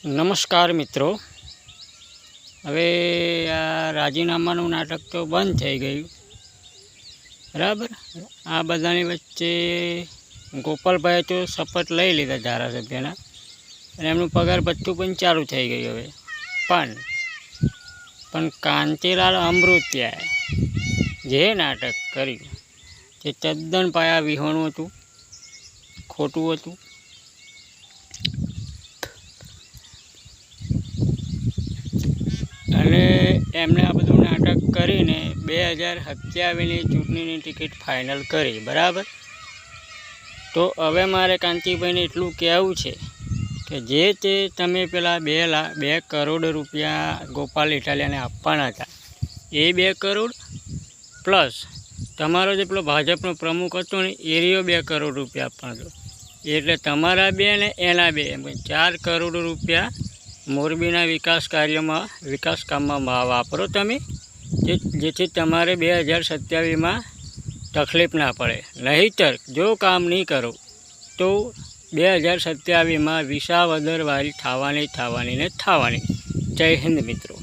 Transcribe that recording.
નમસ્કાર મિત્રો, હવે આ રાજીનામાનું નાટક તો બંધ થઈ ગયું બરાબર। આ બધાની વચ્ચે ગોપાલભાઈએ તો શપથ લઈ લીધા ધારાસભ્યના અને એમનું પગાર ભથ્થું પણ ચાલુ થઈ ગયું હવે। પણ કાંતિલાલ અમૃતિયાએ જે નાટક કર્યું તે તદ્દન પાયા વિહોણું હતું, ખોટું હતું। અને એમણે આ બધું નાટક કરીને 2027ની ચૂંટણીની ટિકિટ ફાઇનલ કરી બરાબર। તો હવે મારે કાંતિભાઈને એટલું કહેવું છે કે જે તે તમે પેલા 2 કરોડ રૂપિયા ગોપાલ ઇટાલિયાને આપવાના હતા, એ 2 કરોડ પ્લસ તમારો જે પેલો ભાજપનો પ્રમુખ હતો ને એ 2 કરોડ રૂપિયા આપવાનો હતો, એટલે તમારા 2 ને એના 2 એમ 4 કરોડ રૂપિયા મોરબીના વિકાસ કામમાં વાપરો તમે, જેથી તમારે 2027માં તકલીફ ના પડે। નહીંતર જો કામ નહીં કરો તો 2027માં વિસાવદરવાળી થવાની ને થવાની। જય હિન્દ મિત્રો।